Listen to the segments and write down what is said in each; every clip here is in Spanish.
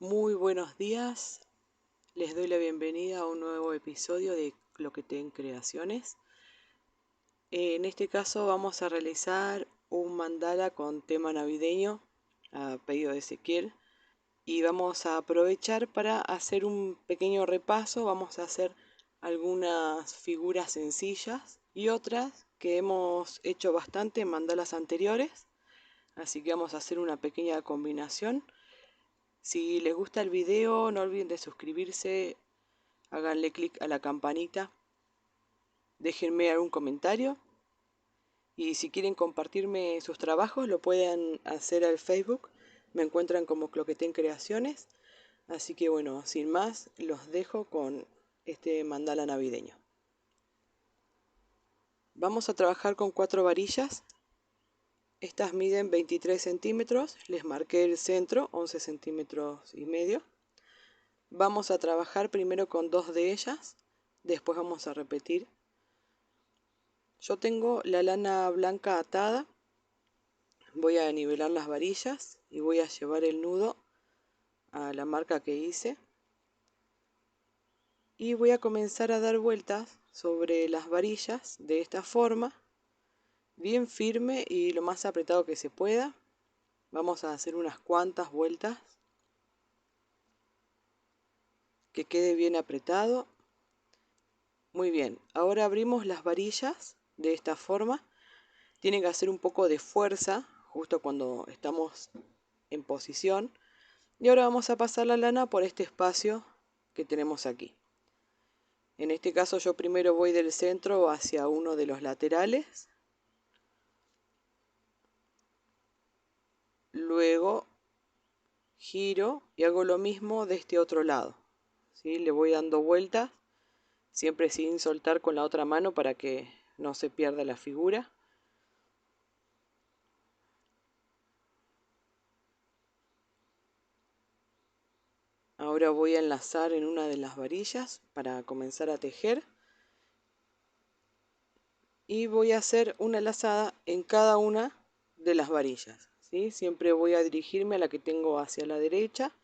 Muy buenos días, les doy la bienvenida a un nuevo episodio de Cloqueten Creaciones. En este caso vamos a realizar un mandala con tema navideño a pedido de Ezequiel y vamos a aprovechar para hacer un pequeño repaso. Vamos a hacer algunas figuras sencillas y otras que hemos hecho bastante en mandalas anteriores, así que vamos a hacer una pequeña combinación. Si les gusta el video, no olviden de suscribirse, háganle clic a la campanita, déjenme algún comentario y si quieren compartirme sus trabajos lo pueden hacer al Facebook, me encuentran como Cloqueten Creaciones, así que bueno, sin más, los dejo con este mandala navideño. Vamos a trabajar con 4 varillas, estas miden 23 centímetros, les marqué el centro, 11 centímetros y medio. Vamos a trabajar primero con 2 de ellas, después vamos a repetir. Yo tengo la lana blanca atada, voy a nivelar las varillas y voy a llevar el nudo a la marca que hice. Y voy a comenzar a dar vueltas sobre las varillas de esta forma, bien firme y lo más apretado que se pueda. Vamos a hacer unas cuantas vueltas, que quede bien apretado. Muy bien, ahora abrimos las varillas de esta forma. Tienen que hacer un poco de fuerza justo cuando estamos en posición. Y ahora vamos a pasar la lana por este espacio que tenemos aquí. En este caso yo primero voy del centro hacia uno de los laterales. Luego giro y hago lo mismo de este otro lado. ¿Sí? Le voy dando vueltas, siempre sin soltar con la otra mano para que no se pierda la figura. Ahora voy a enlazar en una de las varillas para comenzar a tejer. Y voy a hacer una lazada en cada una de las varillas, ¿sí? Siempre voy a dirigirme a la que tengo hacia la derecha.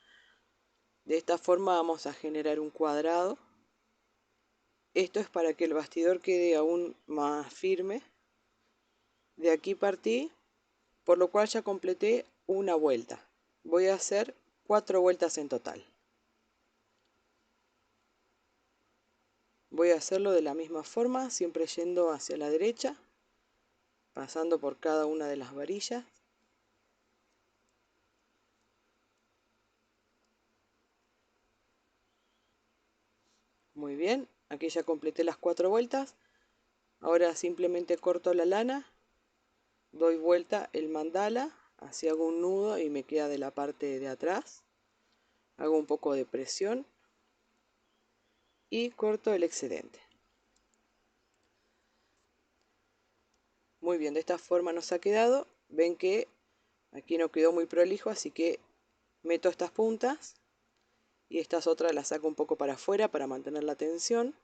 De esta forma vamos a generar un cuadrado. Esto es para que el bastidor quede aún más firme. De aquí partí, por lo cual ya completé una vuelta. Voy a hacer 4 vueltas en total. Voy a hacerlo de la misma forma, siempre yendo hacia la derecha, pasando por cada una de las varillas. Muy bien, aquí ya completé las 4 vueltas. Ahora simplemente corto la lana, doy vuelta el mandala, así hago un nudo y me queda de la parte de atrás. Hago un poco de presión y corto el excedente. Muy bien, de esta forma nos ha quedado. Ven que aquí no quedó muy prolijo, así que meto estas puntas y estas otras las saco un poco para afuera para mantener la tensión.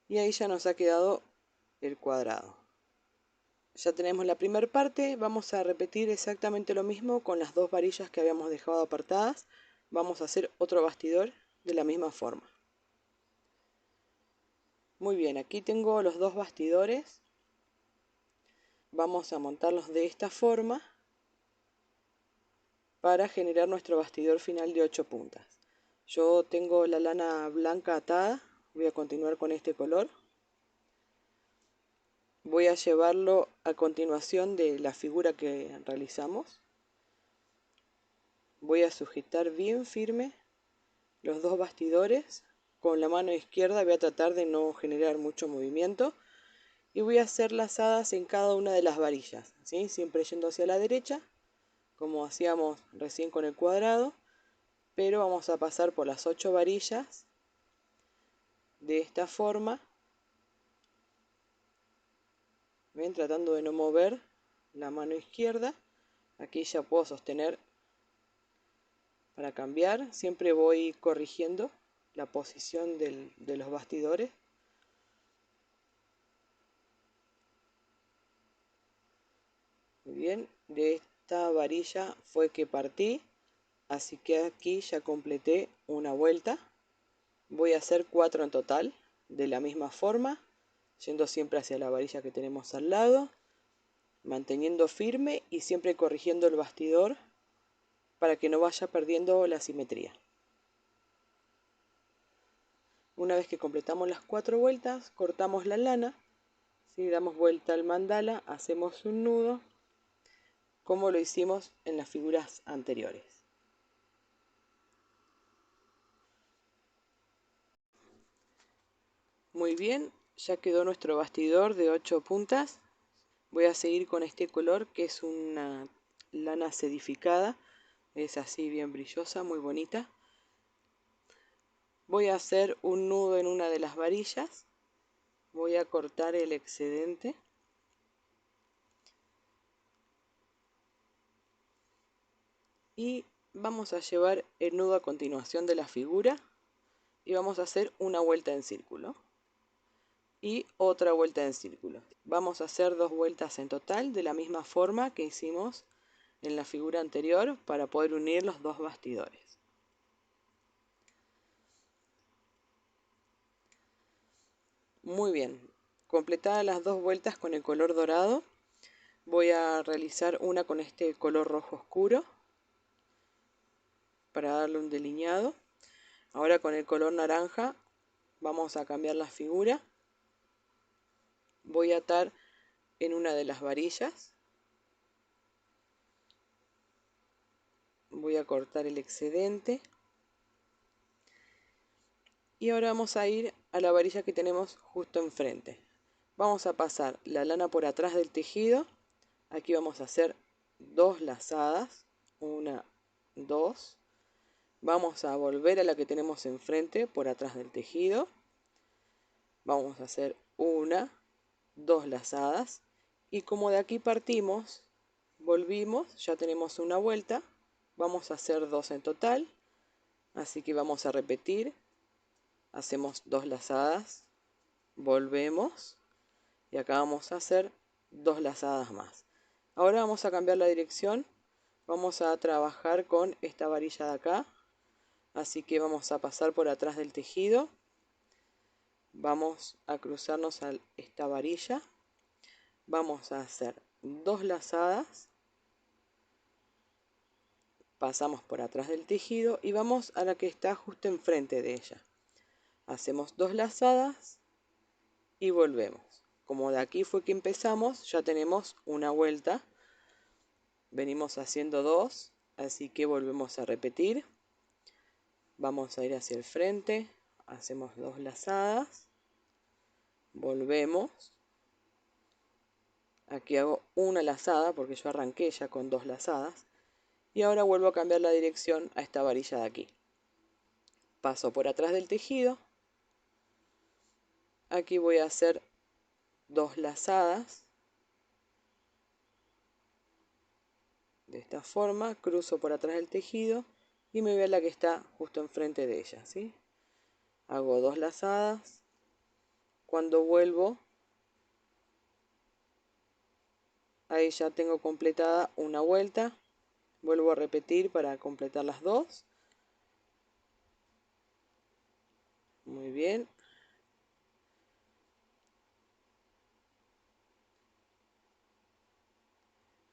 Y ahí ya nos ha quedado el cuadrado. Ya tenemos la primera parte, vamos a repetir exactamente lo mismo con las 2 varillas que habíamos dejado apartadas. Vamos a hacer otro bastidor de la misma forma. Muy bien, aquí tengo los 2 bastidores. Vamos a montarlos de esta forma para generar nuestro bastidor final de 8 puntas. Yo tengo la lana blanca atada, voy a continuar con este color. Voy a llevarlo a continuación de la figura que realizamos. Voy a sujetar bien firme los 2 bastidores. Con la mano izquierda voy a tratar de no generar mucho movimiento. Y voy a hacer lazadas en cada una de las varillas, ¿sí? Siempre yendo hacia la derecha, como hacíamos recién con el cuadrado. Pero vamos a pasar por las 8 varillas de esta forma. ¿Ven? Tratando de no mover la mano izquierda. Aquí ya puedo sostener para cambiar. Siempre voy corrigiendo la posición de los bastidores. Muy bien, de esta varilla fue que partí. Así que aquí ya completé una vuelta. Voy a hacer 4 en total, de la misma forma, yendo siempre hacia la varilla que tenemos al lado, manteniendo firme y siempre corrigiendo el bastidor para que no vaya perdiendo la simetría. Una vez que completamos las 4 vueltas, cortamos la lana, si damos vuelta al mandala, hacemos un nudo, como lo hicimos en las figuras anteriores. Muy bien, ya quedó nuestro bastidor de 8 puntas. Voy a seguir con este color que es una lana sedificada, es así bien brillosa, muy bonita. Voy a hacer un nudo en una de las varillas, voy a cortar el excedente y vamos a llevar el nudo a continuación de la figura y vamos a hacer una vuelta en círculo y otra vuelta en círculo. Vamos a hacer 2 vueltas en total de la misma forma que hicimos en la figura anterior para poder unir los dos bastidores. Muy bien, completadas las 2 vueltas con el color dorado, voy a realizar una con este color rojo oscuro para darle un delineado. Ahora con el color naranja vamos a cambiar la figura. Voy a atar en una de las varillas. Voy a cortar el excedente. Y ahora vamos a ir a la varilla que tenemos justo enfrente. Vamos a pasar la lana por atrás del tejido. Aquí vamos a hacer 2 lazadas. 1, 2. Vamos a volver a la que tenemos enfrente por atrás del tejido. Vamos a hacer 1, 2 lazadas. Y como de aquí partimos, volvimos, ya tenemos una vuelta. Vamos a hacer 2 en total. Así que vamos a repetir. Hacemos 2 lazadas, volvemos y acá vamos a hacer 2 lazadas más. Ahora vamos a cambiar la dirección, vamos a trabajar con esta varilla de acá, así que vamos a pasar por atrás del tejido, vamos a cruzarnos a esta varilla, vamos a hacer 2 lazadas, pasamos por atrás del tejido y vamos a la que está justo enfrente de ella. Hacemos 2 lazadas y volvemos. Como de aquí fue que empezamos, ya tenemos una vuelta. Venimos haciendo 2, así que volvemos a repetir. Vamos a ir hacia el frente, hacemos 2 lazadas, volvemos. Aquí hago una lazada porque yo arranqué ya con 2 lazadas. Y ahora vuelvo a cambiar la dirección a esta varilla de aquí. Paso por atrás del tejido. Aquí voy a hacer 2 lazadas. De esta forma, cruzo por atrás del tejido y me voy a la que está justo enfrente de ella, ¿sí? Hago 2 lazadas. Cuando vuelvo, ahí ya tengo completada una vuelta. Vuelvo a repetir para completar las 2. Muy bien.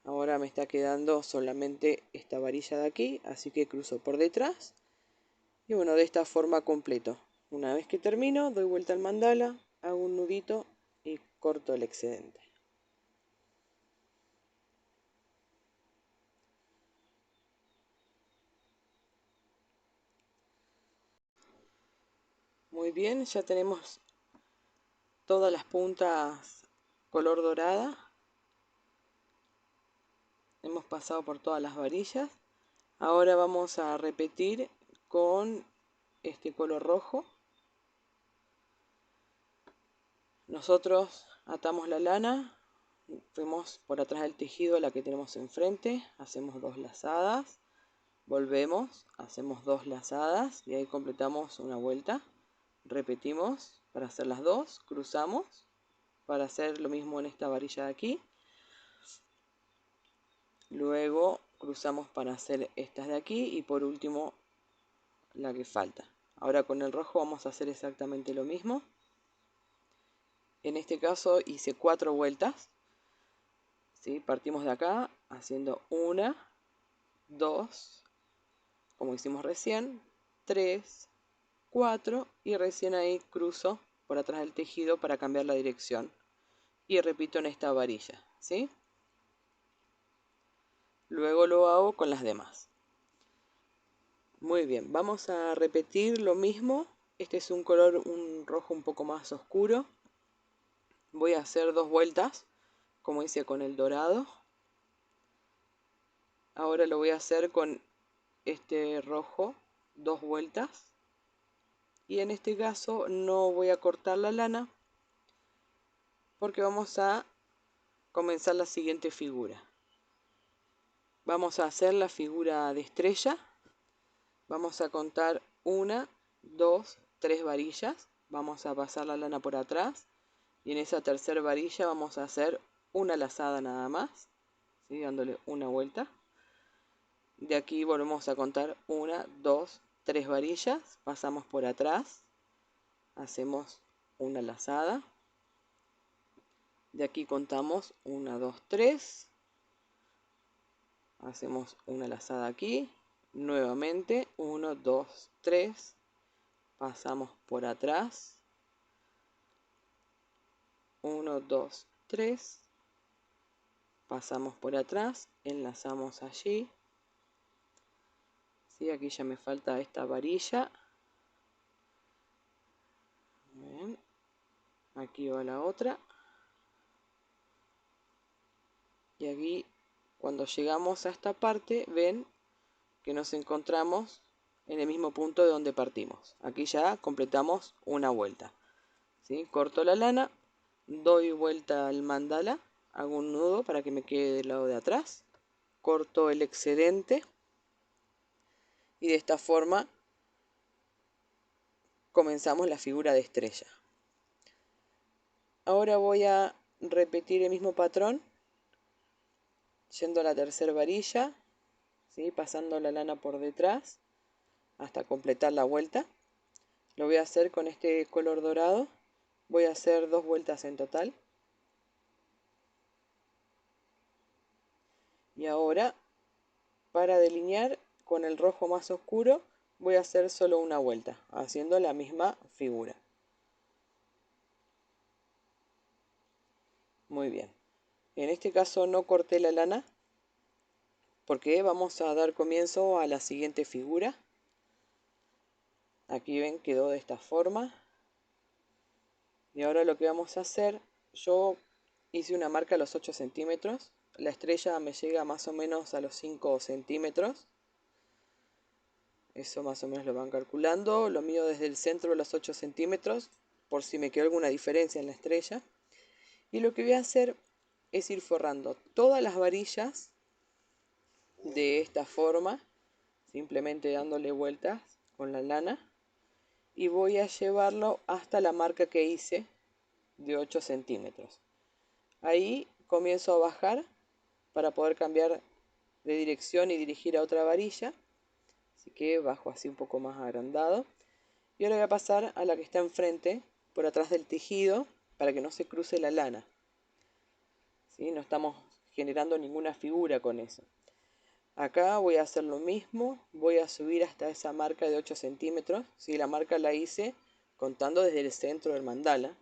Ahora me está quedando solamente esta varilla de aquí, así que cruzo por detrás. Y bueno, de esta forma completo. Una vez que termino, doy vuelta al mandala, hago un nudito y corto el excedente. Muy bien, ya tenemos todas las puntas color dorada. Hemos pasado por todas las varillas. Ahora vamos a repetir con este color rojo. Nosotros atamos la lana, fuimos por atrás del tejido a la que tenemos enfrente, hacemos 2 lazadas, volvemos, hacemos 2 lazadas y ahí completamos una vuelta. Repetimos para hacer las 2, cruzamos para hacer lo mismo en esta varilla de aquí. Luego cruzamos para hacer estas de aquí y por último la que falta. Ahora con el rojo vamos a hacer exactamente lo mismo. En este caso hice 4 vueltas, ¿sí? Partimos de acá haciendo 1, 2, como hicimos recién, 3, 4 y recién ahí cruzo por atrás del tejido para cambiar la dirección y repito en esta varilla, ¿sí? Luego lo hago con las demás. Muy bien, vamos a repetir lo mismo. Este es un color, un rojo un poco más oscuro. Voy a hacer 2 vueltas, como hice con el dorado. Ahora lo voy a hacer con este rojo, 2 vueltas. Y en este caso no voy a cortar la lana porque vamos a comenzar la siguiente figura. Vamos a hacer la figura de estrella. Vamos a contar 1, 2, 3 varillas. Vamos a pasar la lana por atrás. Y en esa tercera varilla vamos a hacer una lazada nada más, ¿sí? Dándole una vuelta. De aquí volvemos a contar 1, 2, 3 varillas. Pasamos por atrás. Hacemos una lazada. De aquí contamos 1, 2, 3. Hacemos una lazada aquí. Nuevamente 1, 2, 3. Pasamos por atrás. 1, 2, 3. Pasamos por atrás. Enlazamos allí. ¿Sí? Aquí ya me falta esta varilla. Bien. Aquí va la otra. Y aquí, cuando llegamos a esta parte, ven que nos encontramos en el mismo punto de donde partimos. Aquí ya completamos una vuelta, ¿sí? Corto la lana, doy vuelta al mandala, hago un nudo para que me quede del lado de atrás, corto el excedente y de esta forma comenzamos la figura de estrella. Ahora voy a repetir el mismo patrón, yendo a la tercera varilla, ¿sí? Pasando la lana por detrás hasta completar la vuelta. Lo voy a hacer con este color dorado. Voy a hacer 2 vueltas en total. Y ahora, para delinear con el rojo más oscuro, voy a hacer solo una vuelta, haciendo la misma figura. Muy bien. En este caso no corté la lana, porque vamos a dar comienzo a la siguiente figura. Aquí ven, quedó de esta forma. Y ahora lo que vamos a hacer, yo hice una marca a los 8 centímetros. La estrella me llega más o menos a los 5 centímetros. Eso más o menos lo van calculando. Lo mío desde el centro a los 8 centímetros, por si me quedó alguna diferencia en la estrella. Y lo que voy a hacer es ir forrando todas las varillas de esta forma, simplemente dándole vueltas con la lana. Y voy a llevarlo hasta la marca que hice de 8 centímetros. Ahí comienzo a bajar para poder cambiar de dirección y dirigir a otra varilla. Así que bajo así un poco más agrandado. Y ahora voy a pasar a la que está enfrente, por atrás del tejido, para que no se cruce la lana, ¿sí? No estamos generando ninguna figura con eso. Acá voy a hacer lo mismo, voy a subir hasta esa marca de 8 centímetros. ¿Sí? La marca la hice contando desde el centro del mandala,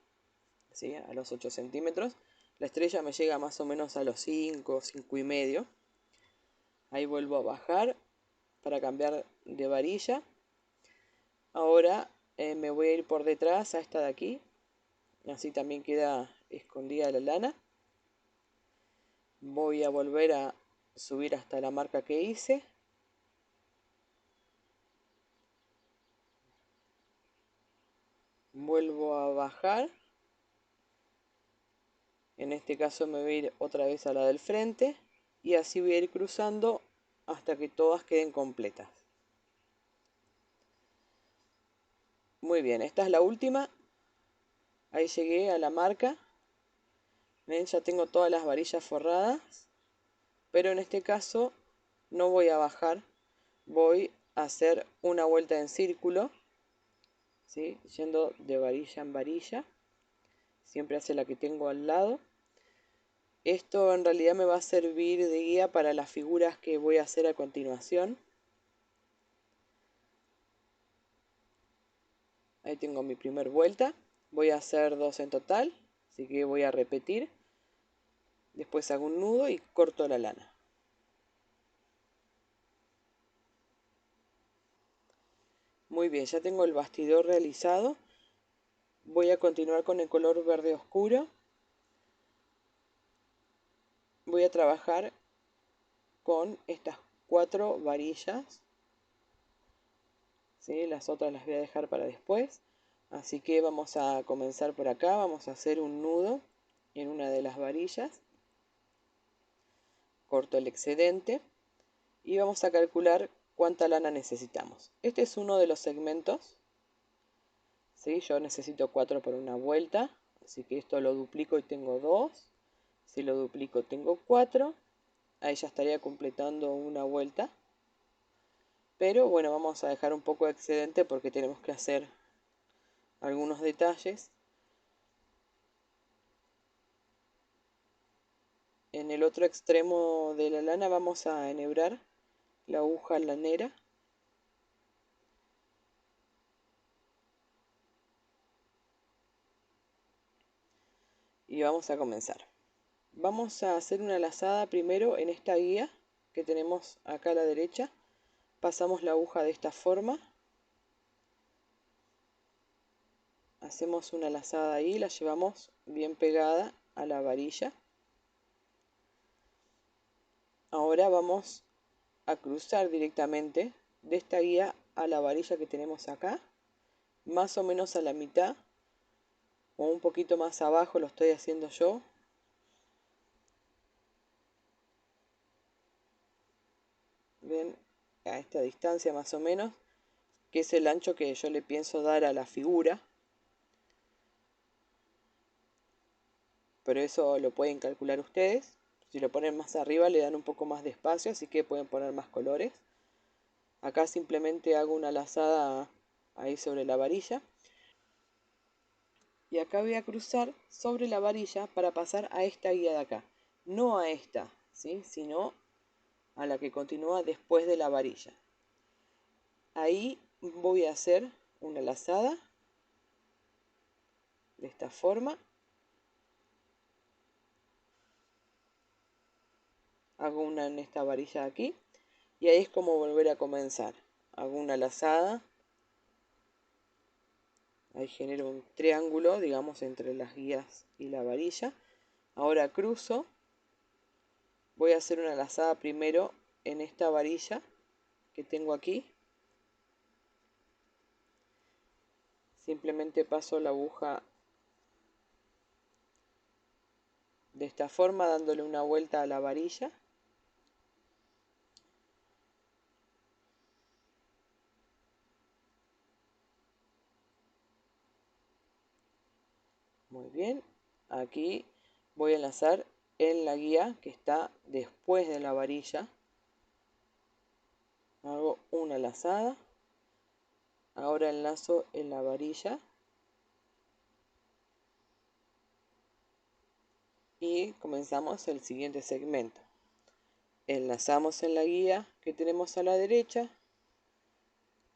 ¿sí? A los 8 centímetros. La estrella me llega más o menos a los 5, 5 y medio. Ahí vuelvo a bajar para cambiar de varilla. Ahora me voy a ir por detrás a esta de aquí. Así también queda escondida la lana. Voy a volver a subir hasta la marca que hice. Vuelvo a bajar. En este caso me voy a ir otra vez a la del frente. Y así voy a ir cruzando hasta que todas queden completas. Muy bien, esta es la última. Ahí llegué a la marca. ¿Ven? Ya tengo todas las varillas forradas. Pero en este caso no voy a bajar, voy a hacer una vuelta en círculo, ¿sí? Yendo de varilla en varilla, siempre hacia la que tengo al lado. Esto en realidad me va a servir de guía para las figuras que voy a hacer a continuación. Ahí tengo mi primer vuelta, voy a hacer 2 en total, así que voy a repetir. Después hago un nudo y corto la lana. Muy bien, ya tengo el bastidor realizado. Voy a continuar con el color verde oscuro. Voy a trabajar con estas 4 varillas, ¿sí? Las otras las voy a dejar para después. Así que vamos a comenzar por acá. Vamos a hacer un nudo en una de las varillas. Corto el excedente y vamos a calcular cuánta lana necesitamos. Este es uno de los segmentos, ¿sí? Yo necesito 4 por una vuelta, así que esto lo duplico y tengo 2. Si lo duplico tengo 4. Ahí ya estaría completando una vuelta. Pero bueno, vamos a dejar un poco de excedente porque tenemos que hacer algunos detalles. En el otro extremo de la lana vamos a enhebrar la aguja lanera. Y vamos a comenzar. Vamos a hacer una lazada primero en esta guía que tenemos acá a la derecha. Pasamos la aguja de esta forma. Hacemos una lazada ahí, la llevamos bien pegada a la varilla. Ahora vamos a cruzar directamente de esta guía a la varilla que tenemos acá, más o menos a la mitad o un poquito más abajo lo estoy haciendo yo. Ven, a esta distancia más o menos, que es el ancho que yo le pienso dar a la figura. Pero eso lo pueden calcular ustedes. Si lo ponen más arriba le dan un poco más de espacio, así que pueden poner más colores. Acá simplemente hago una lazada ahí sobre la varilla. Y acá voy a cruzar sobre la varilla para pasar a esta guía de acá. No a esta, ¿sí? Sino a la que continúa después de la varilla. Ahí voy a hacer una lazada de esta forma. Hago una en esta varilla de aquí. Y ahí es como volver a comenzar. Hago una lazada. Ahí genero un triángulo, digamos, entre las guías y la varilla. Ahora cruzo. Voy a hacer una lazada primero en esta varilla que tengo aquí. Simplemente paso la aguja de esta forma, dándole una vuelta a la varilla. Muy bien. Aquí voy a enlazar en la guía que está después de la varilla. Hago una lazada. Ahora enlazo en la varilla. Y comenzamos el siguiente segmento. Enlazamos en la guía que tenemos a la derecha.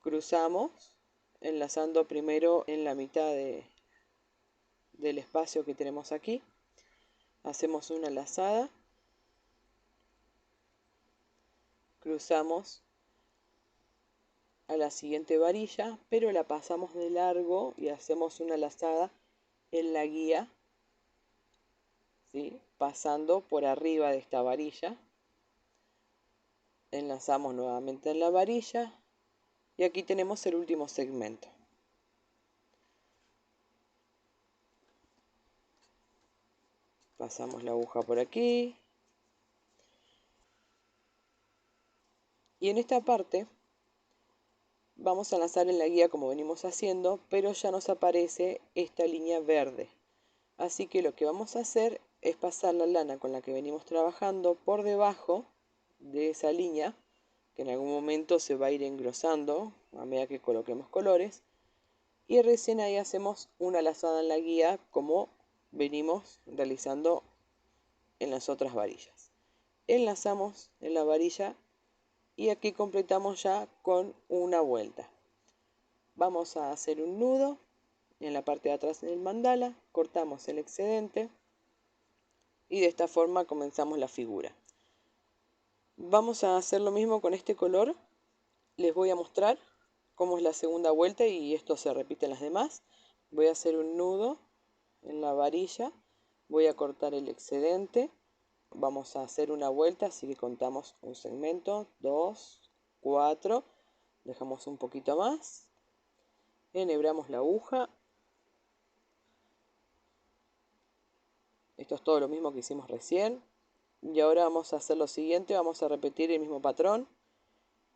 Cruzamos, enlazando primero en la mitad del espacio que tenemos aquí. Hacemos una lazada. Cruzamos a la siguiente varilla, pero la pasamos de largo y hacemos una lazada en la guía, ¿sí? Pasando por arriba de esta varilla. Enlazamos nuevamente en la varilla y aquí tenemos el último segmento. Pasamos la aguja por aquí. Y en esta parte vamos a enlazar en la guía como venimos haciendo, pero ya nos aparece esta línea verde. Así que lo que vamos a hacer es pasar la lana con la que venimos trabajando por debajo de esa línea que en algún momento se va a ir engrosando a medida que coloquemos colores. Y recién ahí hacemos una lazada en la guía como venimos realizando en las otras varillas. Enlazamos en la varilla y aquí completamos ya con una vuelta. Vamos a hacer un nudo en la parte de atrás del mandala, cortamos el excedente y de esta forma comenzamos la figura. Vamos a hacer lo mismo con este color. Les voy a mostrar cómo es la segunda vuelta y esto se repite en las demás. Voy a hacer un nudo en la varilla, voy a cortar el excedente, vamos a hacer una vuelta, así que contamos un segmento, 2, 4, dejamos un poquito más, enhebramos la aguja. Esto es todo lo mismo que hicimos recién. Y ahora vamos a hacer lo siguiente, vamos a repetir el mismo patrón.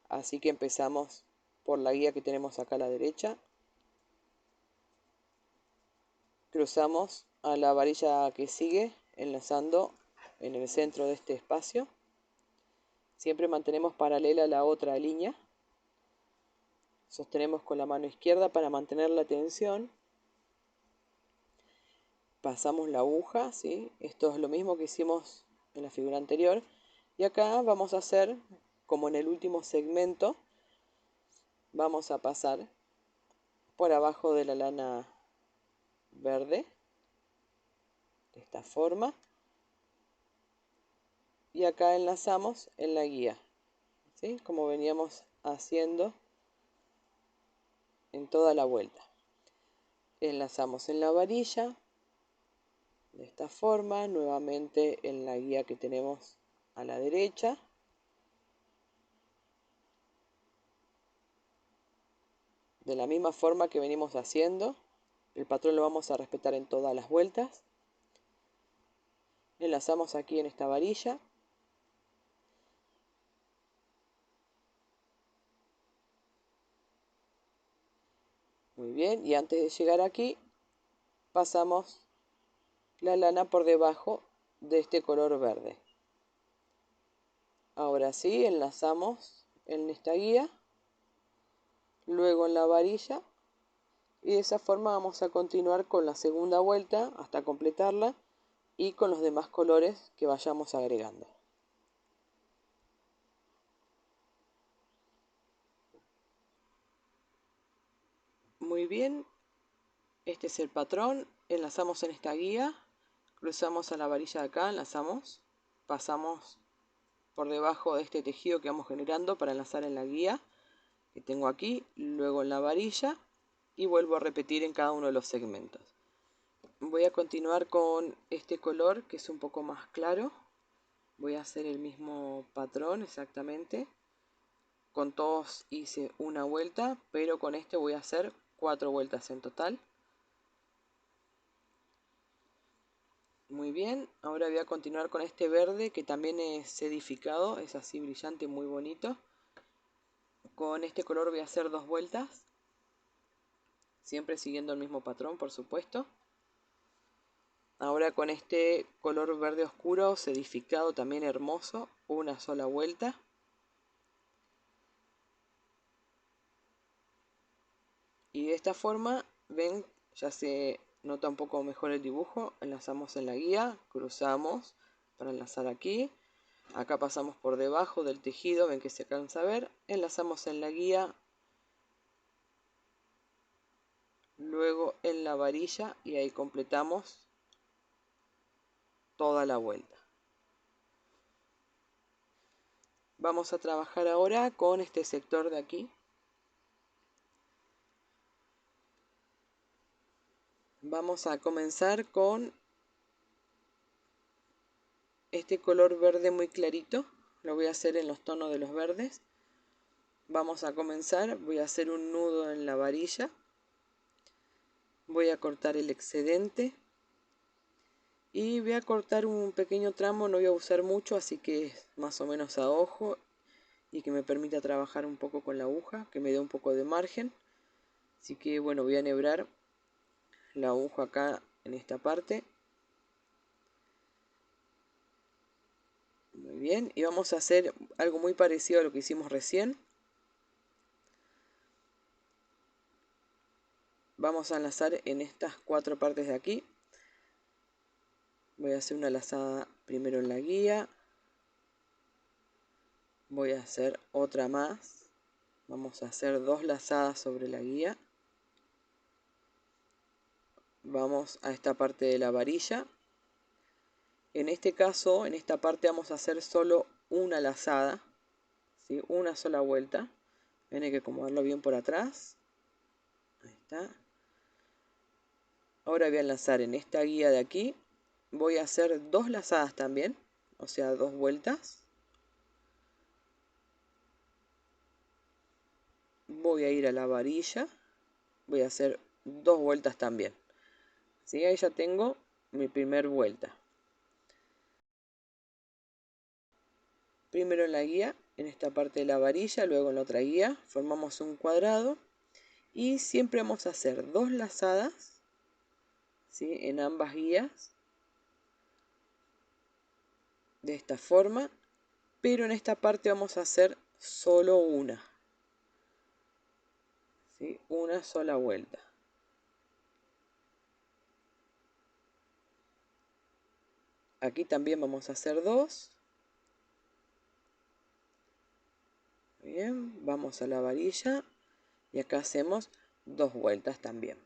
Así que empezamos por la guía que tenemos acá a la derecha. Cruzamos a la varilla que sigue, enlazando en el centro de este espacio. Siempre mantenemos paralela la otra línea. Sostenemos con la mano izquierda para mantener la tensión. Pasamos la aguja, ¿sí? Esto es lo mismo que hicimos en la figura anterior. Y acá vamos a hacer, como en el último segmento, vamos a pasar por abajo de la lana verde, de esta forma. Y acá enlazamos en la guía, ¿sí? Como veníamos haciendo en toda la vuelta. Enlazamos en la varilla, de esta forma, nuevamente en la guía que tenemos a la derecha. De la misma forma que venimos haciendo, el patrón lo vamos a respetar en todas las vueltas. Enlazamos aquí en esta varilla. Muy bien, y antes de llegar aquí, pasamos la lana por debajo de este color verde. Ahora sí, enlazamos en esta guía, luego en la varilla, y de esa forma vamos a continuar con la segunda vuelta hasta completarla y con los demás colores que vayamos agregando. Muy bien, este es el patrón. Enlazamos en esta guía, cruzamos a la varilla de acá, enlazamos, pasamos por debajo de este tejido que vamos generando para enlazar en la guía que tengo aquí, luego en la varilla y vuelvo a repetir en cada uno de los segmentos. Voy a continuar con este color que es un poco más claro. Voy a hacer el mismo patrón exactamente. Con todos hice una vuelta, pero con este voy a hacer 4 vueltas en total. Muy bien, ahora voy a continuar con este verde que también es edificado, es así brillante, muy bonito. Con este color voy a hacer 2 vueltas, siempre siguiendo el mismo patrón, por supuesto. Ahora con este color verde oscuro, sedificado también hermoso, una sola vuelta. Y de esta forma, ven, ya se nota un poco mejor el dibujo. Enlazamos en la guía, cruzamos para enlazar aquí. Acá pasamos por debajo del tejido, ven que se alcanza a ver. Enlazamos en la guía, luego en la varilla y ahí completamos toda la vuelta. Vamos a trabajar ahora con este sector de aquí. Vamos a comenzar con este color verde muy clarito. Lo voy a hacer en los tonos de los verdes. Vamos a comenzar, voy a hacer un nudo en la varilla. Voy a cortar el excedente. Y voy a cortar un pequeño tramo, no voy a usar mucho, así que más o menos a ojo. Y que me permita trabajar un poco con la aguja, que me dé un poco de margen. Así que bueno, voy a enhebrar la aguja acá en esta parte. Muy Muy bien, y vamos a hacer algo muy parecido a lo que hicimos recién. Vamos a enlazar en estas 4 partes de aquí. Voy a hacer una lazada primero en la guía. Voy a hacer otra más. Vamos a hacer 2 lazadas sobre la guía. Vamos a esta parte de la varilla. En este caso, en esta parte vamos a hacer solo una lazada, ¿sí? Una sola vuelta. Hay que acomodarlo bien por atrás. Ahí está. Ahora voy a enlazar en esta guía de aquí. Voy a hacer 2 lazadas también, o sea, 2 vueltas. Voy a ir a la varilla. Voy a hacer 2 vueltas también. ¿Sí? Ahí ya tengo mi primer vuelta. Primero en la guía, en esta parte de la varilla, luego en la otra guía, formamos un cuadrado y siempre vamos a hacer 2 lazadas, ¿sí? En ambas guías, de esta forma, pero en esta parte vamos a hacer solo una, ¿sí? Una sola vuelta. Aquí también vamos a hacer 2. Bien, vamos a la varilla y acá hacemos 2 vueltas también.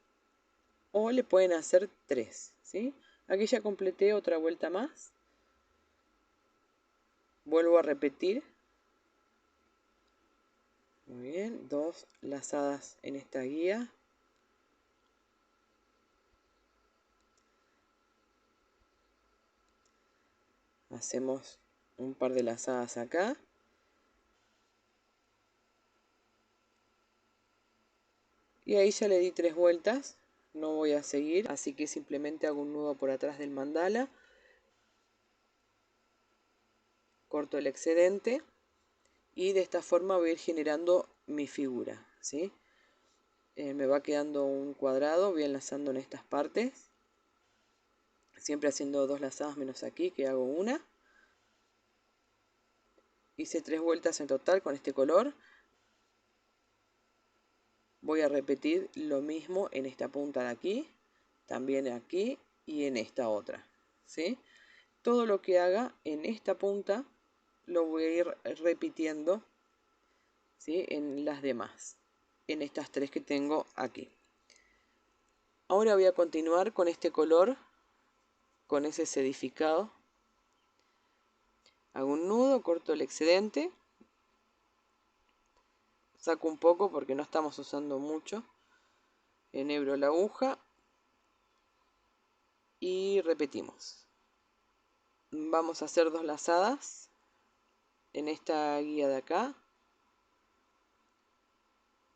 O le pueden hacer 3, ¿sí? Aquí ya completé otra vuelta más. Vuelvo a repetir. Muy bien, 2 lazadas en esta guía. Hacemos un par de lazadas acá. Y ahí ya le di 3 vueltas. No voy a seguir, así que simplemente hago un nudo por atrás del mandala. Corto el excedente. Y de esta forma voy a ir generando mi figura, ¿sí? Me va quedando un cuadrado, voy enlazando en estas partes. Siempre haciendo 2 lazadas menos aquí, que hago una. Hice 3 vueltas en total con este color. Voy a repetir lo mismo en esta punta de aquí, también aquí y en esta otra, ¿sí? Todo lo que haga en esta punta lo voy a ir repitiendo, ¿sí? En las demás, en estas 3 que tengo aquí. Ahora voy a continuar con este color, con ese sedificado. Hago un nudo, corto el excedente. Saco un poco porque no estamos usando mucho. Enhebro la aguja. Y repetimos. Vamos a hacer 2 lazadas en esta guía de acá.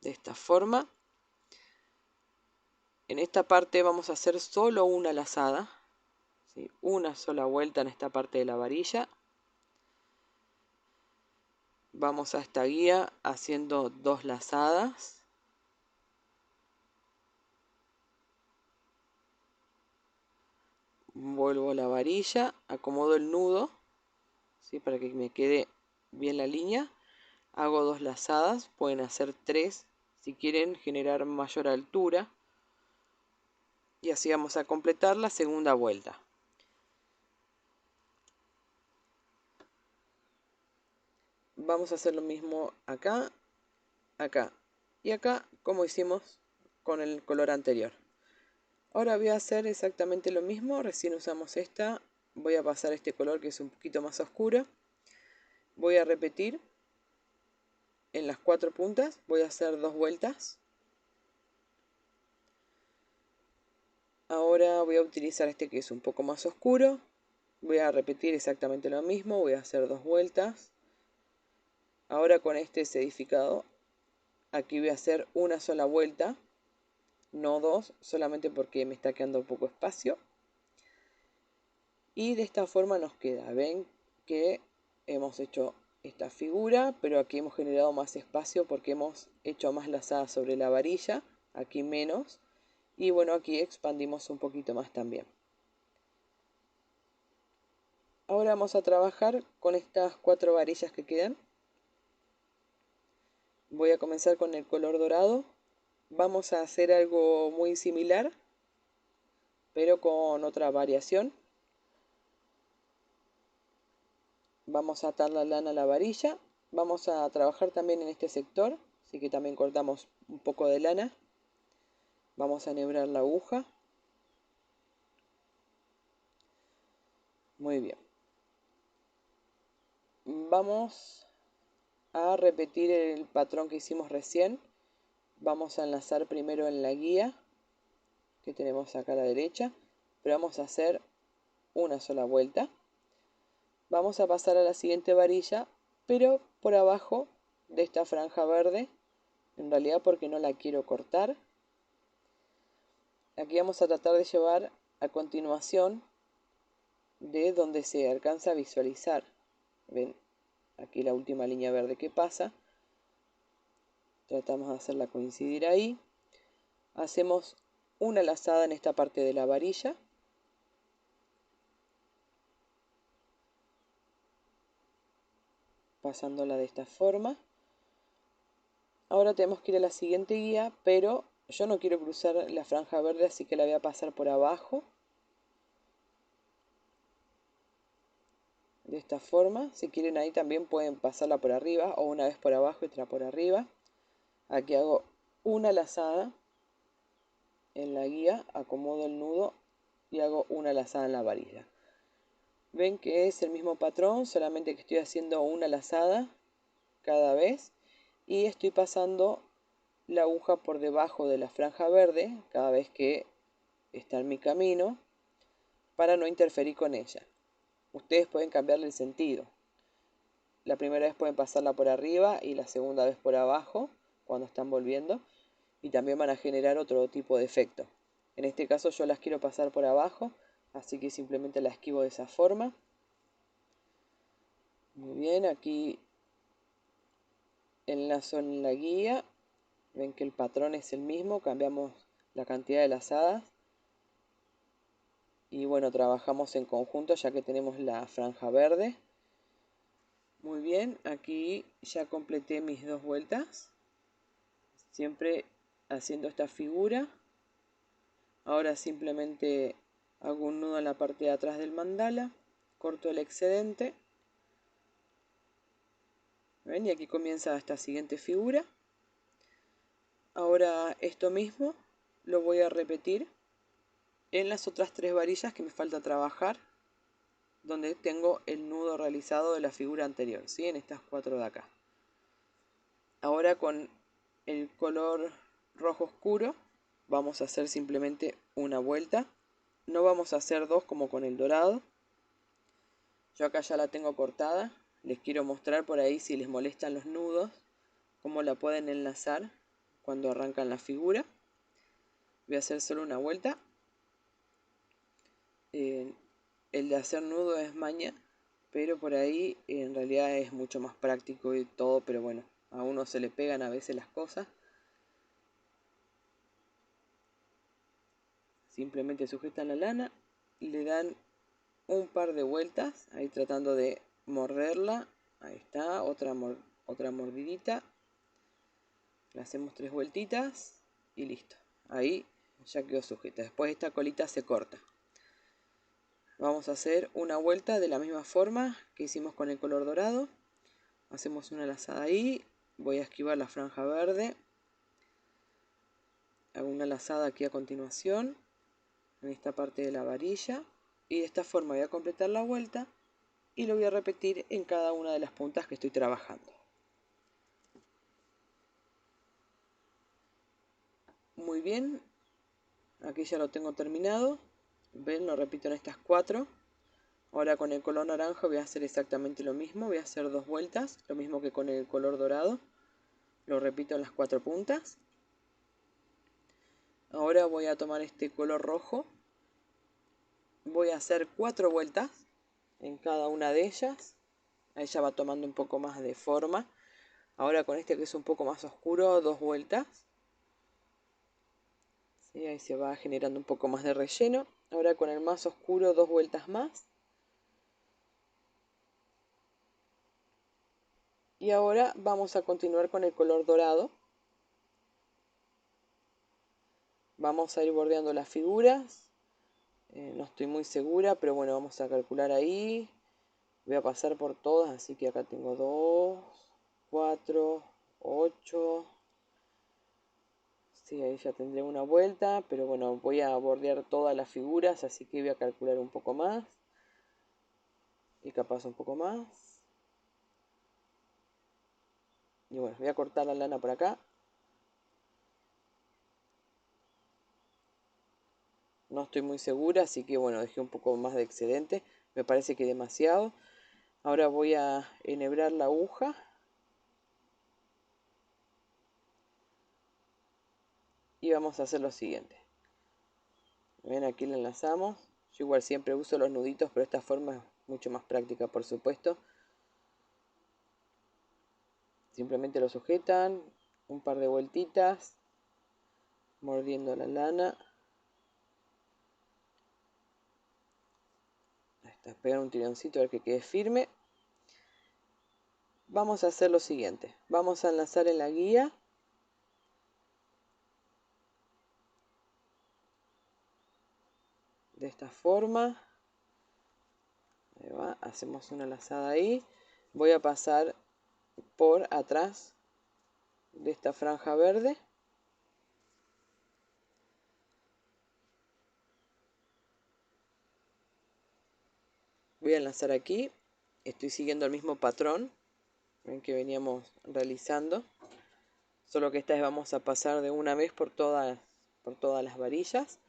De esta forma. En esta parte vamos a hacer solo una lazada, ¿sí? Una sola vuelta en esta parte de la varilla. Vamos a esta guía haciendo 2 lazadas. Vuelvo a la varilla, acomodo el nudo, ¿sí? Para que me quede bien la línea. Hago 2 lazadas, pueden hacer 3 si quieren generar mayor altura. Y así vamos a completar la segunda vuelta. Vamos a hacer lo mismo acá, acá y acá, como hicimos con el color anterior. Ahora voy a hacer exactamente lo mismo, recién usamos esta, voy a pasar este color que es un poquito más oscuro. Voy a repetir en las 4 puntas, voy a hacer 2 vueltas. Ahora voy a utilizar este que es un poco más oscuro. Voy a repetir exactamente lo mismo, voy a hacer 2 vueltas. Ahora con este sedificado, aquí voy a hacer una sola vuelta, no 2, solamente porque me está quedando poco espacio. Y de esta forma nos queda, ven que hemos hecho esta figura, pero aquí hemos generado más espacio porque hemos hecho más lazadas sobre la varilla, aquí menos. Y bueno, aquí expandimos un poquito más también. Ahora vamos a trabajar con estas 4 varillas que quedan. Voy a comenzar con el color dorado. Vamos a hacer algo muy similar, pero con otra variación. Vamos a atar la lana a la varilla. Vamos a trabajar también en este sector, así que también cortamos un poco de lana. Vamos a enhebrar la aguja. Muy bien. Vamos a repetir el patrón que hicimos recién. Vamos a enlazar primero en la guía que tenemos acá a la derecha, pero vamos a hacer una sola vuelta. Vamos a pasar a la siguiente varilla, pero por abajo de esta franja verde, en realidad porque no la quiero cortar. Aquí vamos a tratar de llevar a continuación de donde se alcanza a visualizar. Ven, aquí la última línea verde que pasa. Tratamos de hacerla coincidir ahí. Hacemos una lazada en esta parte de la varilla. Pasándola de esta forma. Ahora tenemos que ir a la siguiente guía, pero yo no quiero cruzar la franja verde, así que la voy a pasar por abajo. De esta forma, si quieren ahí también pueden pasarla por arriba, o una vez por abajo y otra por arriba. Aquí hago una lazada en la guía, acomodo el nudo y hago una lazada en la varilla. Ven que es el mismo patrón, solamente que estoy haciendo una lazada cada vez y estoy pasando la aguja por debajo de la franja verde cada vez que está en mi camino para no interferir con ella. Ustedes pueden cambiarle el sentido. La primera vez pueden pasarla por arriba y la segunda vez por abajo cuando están volviendo y también van a generar otro tipo de efecto. En este caso yo las quiero pasar por abajo, así que simplemente la esquivo de esa forma. Muy bien, aquí enlazo en la guía. Ven que el patrón es el mismo, cambiamos la cantidad de lazadas. Y bueno, trabajamos en conjunto ya que tenemos la franja verde. Muy bien, aquí ya completé mis 2 vueltas. Siempre haciendo esta figura. Ahora simplemente hago un nudo en la parte de atrás del mandala. Corto el excedente. ¿Ven? Y aquí comienza esta siguiente figura. Ahora esto mismo lo voy a repetir en las otras 3 varillas que me falta trabajar, donde tengo el nudo realizado de la figura anterior, ¿sí? En estas 4 de acá. Ahora con el color rojo oscuro vamos a hacer simplemente una vuelta. No vamos a hacer 2 como con el dorado. Yo acá ya la tengo cortada. Les quiero mostrar por ahí si les molestan los nudos, cómo la pueden enlazar cuando arrancan la figura. Voy a hacer solo una vuelta. El de hacer nudo es maña, pero por ahí en realidad es mucho más práctico y todo, pero bueno, a uno se le pegan a veces las cosas. Simplemente sujetan la lana, le dan un par de vueltas, ahí tratando de morderla. Ahí está, otra mordidita. Le hacemos 3 vueltitas y listo. Ahí ya quedó sujeta. Después esta colita se corta. Vamos a hacer una vuelta de la misma forma que hicimos con el color dorado. Hacemos una lazada ahí. Voy a esquivar la franja verde. Hago una lazada aquí a continuación, en esta parte de la varilla. Y de esta forma voy a completar la vuelta y lo voy a repetir en cada una de las puntas que estoy trabajando. Muy bien, aquí ya lo tengo terminado. Ven, lo repito en estas 4. Ahora con el color naranja voy a hacer exactamente lo mismo. Voy a hacer 2 vueltas, lo mismo que con el color dorado. Lo repito en las 4 puntas. Ahora voy a tomar este color rojo. Voy a hacer 4 vueltas en cada una de ellas. Ahí ya va tomando un poco más de forma. Ahora con este que es un poco más oscuro, 2 vueltas. ¿Sí? Ahí se va generando un poco más de relleno. Ahora con el más oscuro, 2 vueltas más. Y ahora vamos a continuar con el color dorado. Vamos a ir bordeando las figuras. No estoy muy segura, pero bueno, vamos a calcular ahí. Voy a pasar por todas, así que acá tengo 2, 4, 8. Sí, ahí ya tendré una vuelta, pero bueno, voy a bordear todas las figuras, así que voy a calcular un poco más. Y capaz un poco más. Y bueno, voy a cortar la lana por acá. No estoy muy segura, así que bueno, dejé un poco más de excedente. Me parece que demasiado. Ahora voy a enhebrar la aguja. Y vamos a hacer lo siguiente. Ven, aquí la enlazamos. Yo igual siempre uso los nuditos, pero esta forma es mucho más práctica, por supuesto. Simplemente lo sujetan, un par de vueltitas, mordiendo la lana. Ahí está, pegar un tironcito a ver que quede firme. Vamos a hacer lo siguiente. Vamos a enlazar en la guía. De esta forma. Ahí va, hacemos una lazada ahí. Voy a pasar por atrás de esta franja verde. Voy a enlazar aquí. Estoy siguiendo el mismo patrón que veníamos realizando. Solo que esta vez vamos a pasar de una vez por todas las varillas.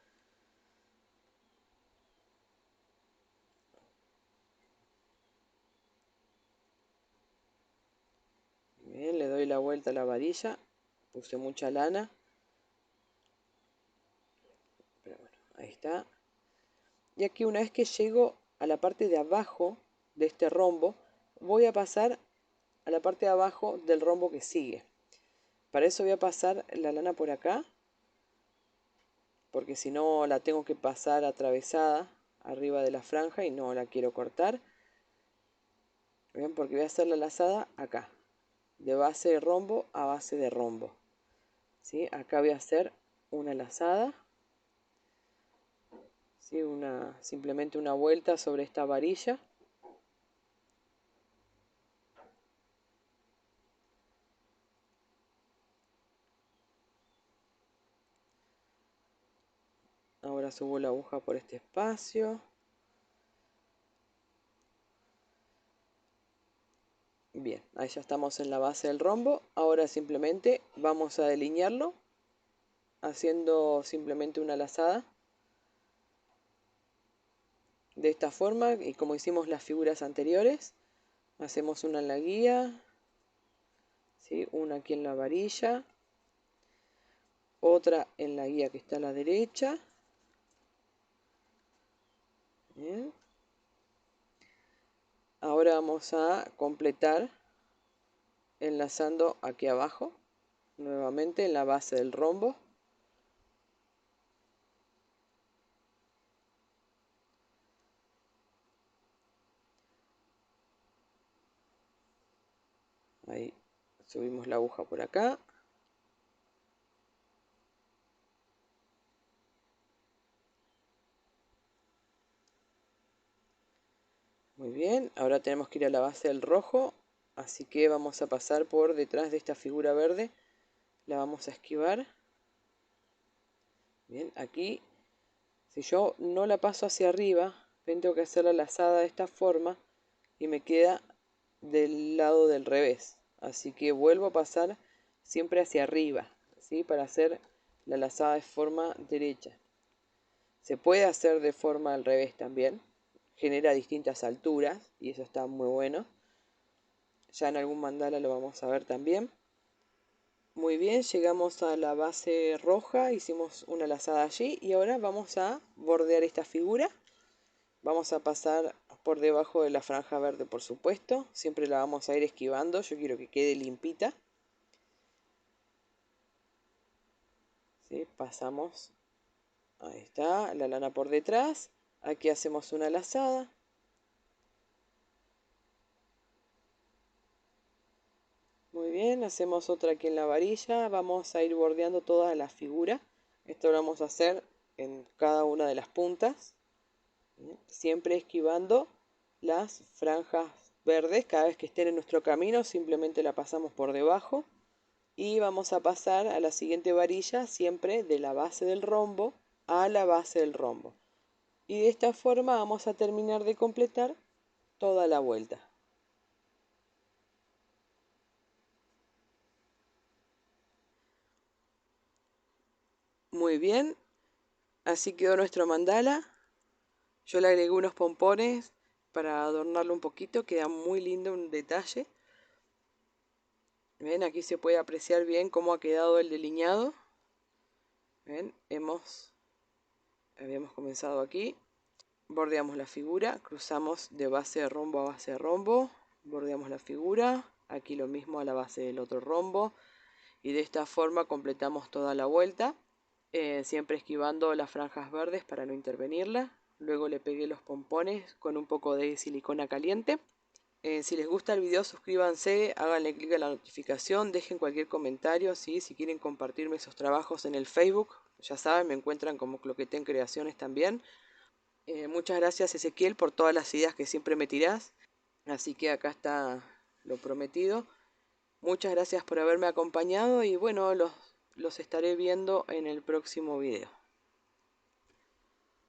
Bien, le doy la vuelta a la varilla. Puse mucha lana. Pero bueno, ahí está. Y aquí una vez que llego a la parte de abajo de este rombo, voy a pasar a la parte de abajo del rombo que sigue. Para eso voy a pasar la lana por acá, porque si no la tengo que pasar atravesada arriba de la franja y no la quiero cortar. Bien, porque voy a hacer la lazada acá, de base de rombo a base de rombo. ¿Sí? Acá voy a hacer una lazada. ¿Sí? Simplemente una vuelta sobre esta varilla. Ahora subo la aguja por este espacio. Bien, ahí ya estamos en la base del rombo. Ahora simplemente vamos a delinearlo haciendo simplemente una lazada de esta forma, y como hicimos las figuras anteriores, hacemos una en la guía, ¿sí? Una aquí en la varilla, otra en la guía que está a la derecha. Bien. Ahora vamos a completar enlazando aquí abajo, nuevamente en la base del rombo. Ahí subimos la aguja por acá. Muy bien, ahora tenemos que ir a la base del rojo, así que vamos a pasar por detrás de esta figura verde. La vamos a esquivar. Bien, aquí, si yo no la paso hacia arriba, tengo que hacer la lazada de esta forma y me queda del lado del revés. Así que vuelvo a pasar siempre hacia arriba, ¿sí? Para hacer la lazada de forma derecha. Se puede hacer de forma al revés también. Genera distintas alturas y eso está muy bueno. Ya en algún mandala lo vamos a ver también. Muy bien, llegamos a la base roja, hicimos una lazada allí y ahora vamos a bordear esta figura. Vamos a pasar por debajo de la franja verde, por supuesto. Siempre la vamos a ir esquivando. Yo quiero que quede limpita. ¿Sí? Pasamos. Ahí está, la lana por detrás. Aquí hacemos una lazada. Bien, hacemos otra aquí en la varilla. Vamos a ir bordeando toda la figura. Esto lo vamos a hacer en cada una de las puntas. Bien, siempre esquivando las franjas verdes. Cada vez que estén en nuestro camino, simplemente la pasamos por debajo. Y vamos a pasar a la siguiente varilla, siempre de la base del rombo a la base del rombo. Y de esta forma vamos a terminar de completar toda la vuelta. Muy bien, así quedó nuestro mandala. Yo le agregué unos pompones para adornarlo un poquito, queda muy lindo, un detalle. Ven, aquí se puede apreciar bien cómo ha quedado el delineado. Ven, habíamos comenzado aquí. Bordeamos la figura, cruzamos de base de rombo a base de rombo, bordeamos la figura, aquí lo mismo a la base del otro rombo, y de esta forma completamos toda la vuelta, siempre esquivando las franjas verdes para no intervenirla. Luego le pegué los pompones con un poco de silicona caliente. Si les gusta el video, suscríbanse, háganle clic a la notificación, dejen cualquier comentario, ¿sí? Si quieren compartirme esos trabajos en el Facebook, ya saben, me encuentran como Cloquetén Creaciones también. Muchas gracias, Ezequiel, por todas las ideas que siempre me tirás. Así que acá está lo prometido. Muchas gracias por haberme acompañado y bueno, los estaré viendo en el próximo video.